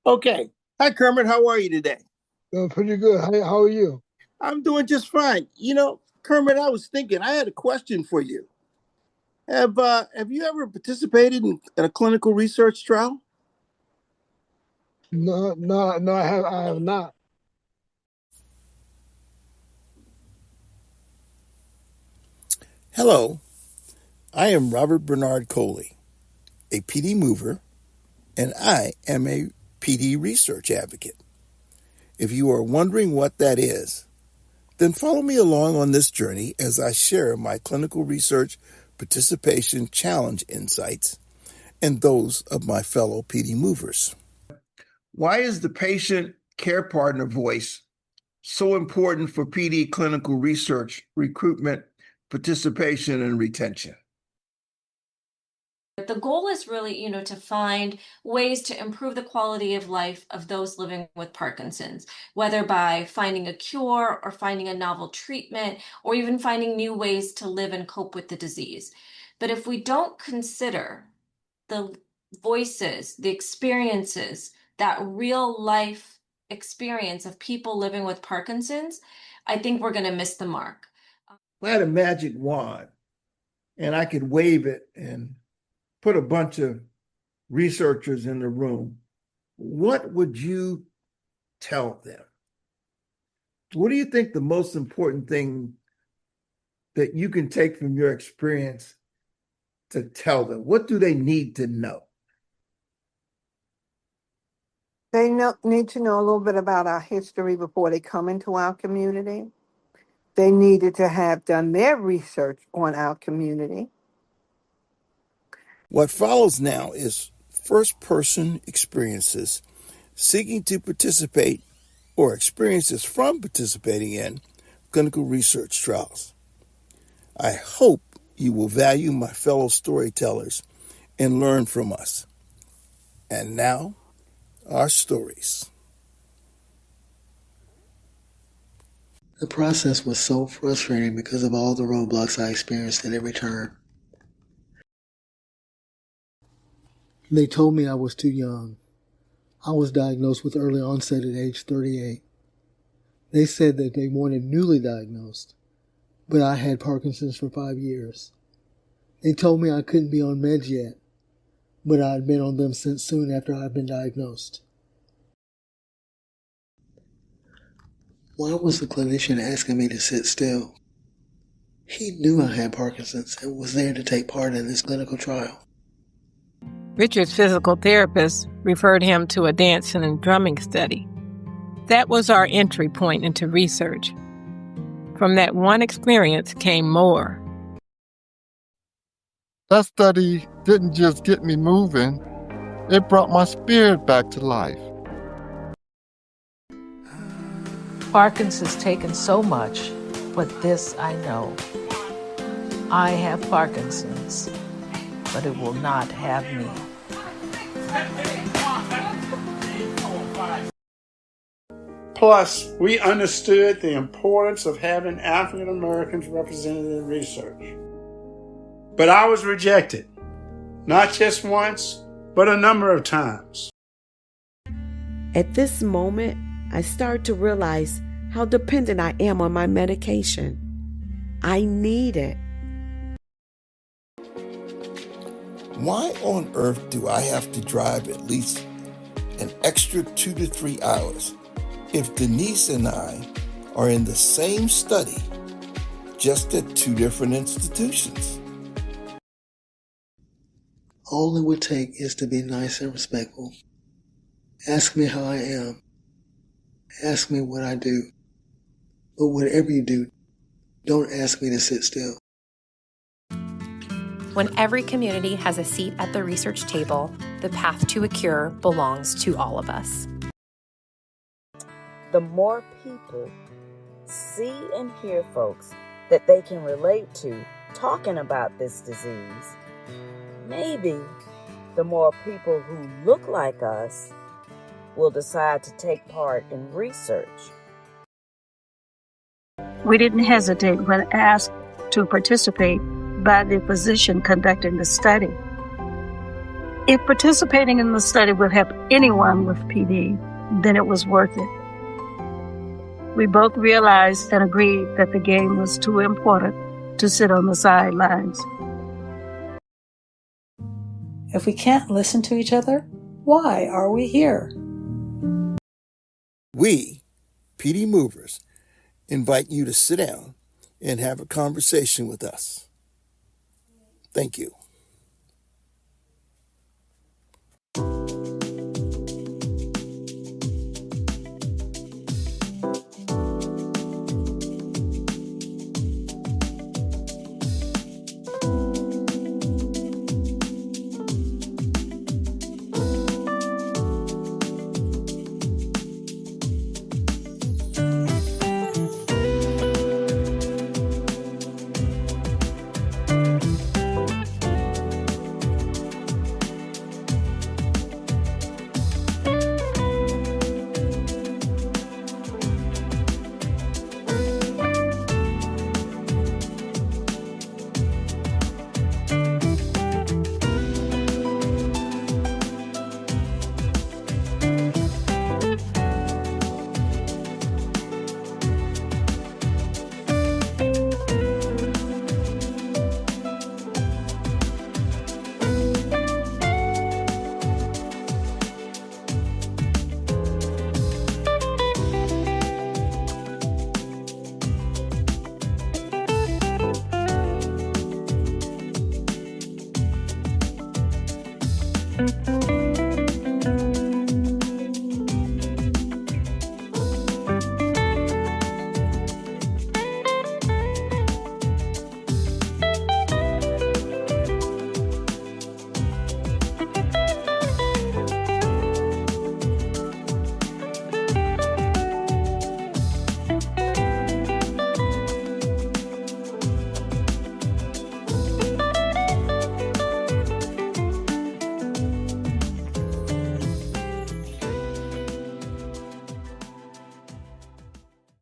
Okay. Hi, Kermit. How are you today? Pretty good. How are you? I'm doing just fine. Kermit, I was thinking, I had a question for you. Have you ever participated in a clinical research trial? No, no, no. I have not. Hello, I am Robert Bernard Coley, a PD mover, and I am a PD research advocate. If you are wondering what that is, then follow me along on this journey as I share my clinical research participation challenge insights and those of my fellow PD movers. Why is the patient care partner voice so important for PD clinical research, recruitment, participation, and retention? The goal is really, to find ways to improve the quality of life of those living with Parkinson's, whether by finding a cure or finding a novel treatment, or even finding new ways to live and cope with the disease. But if we don't consider the voices, the experiences, that real life experience of people living with Parkinson's, I think we're going to miss the mark. If I had a magic wand and I could wave it and put a bunch of researchers in the room, what would you tell them? What do you think the most important thing that you can take from your experience to tell them? What do they need to know? They need to know a little bit about our history before they come into our community. They needed to have done their research on our community. What follows now is first-person experiences seeking to participate or experiences from participating in clinical research trials. I hope you will value my fellow storytellers and learn from us. And now, our stories. The process was so frustrating because of all the roadblocks I experienced at every turn. They told me I was too young. I was diagnosed with early onset at age 38. They said that they wanted newly diagnosed, but I had Parkinson's for 5 years. They told me I couldn't be on meds yet, but I had been on them since soon after I had been diagnosed. Why was the clinician asking me to sit still? He knew I had Parkinson's and was there to take part in this clinical trial. Richard's physical therapist referred him to a dancing and drumming study. That was our entry point into research. From that one experience came more. That study didn't just get me moving, it brought my spirit back to life. Parkinson's taken so much, but this I know. I have Parkinson's, but it will not have me. Plus, we understood the importance of having African Americans represented in research. But I was rejected, not just once, but a number of times. At this moment, I start to realize how dependent I am on my medication. I need it. Why on earth do I have to drive at least an extra 2 to 3 hours if Denise and I are in the same study, just at 2 different institutions? All it would take is to be nice and respectful. Ask me how I am. Ask me what I do. But whatever you do, don't ask me to sit still. When every community has a seat at the research table, the path to a cure belongs to all of us. The more people see and hear folks that they can relate to talking about this disease, maybe the more people who look like us will decide to take part in research. We didn't hesitate when asked to participate by the physician conducting the study. If participating in the study would help anyone with PD, then it was worth it. We both realized and agreed that the game was too important to sit on the sidelines. If we can't listen to each other, why are we here? We, PD Movers, invite you to sit down and have a conversation with us. Thank you.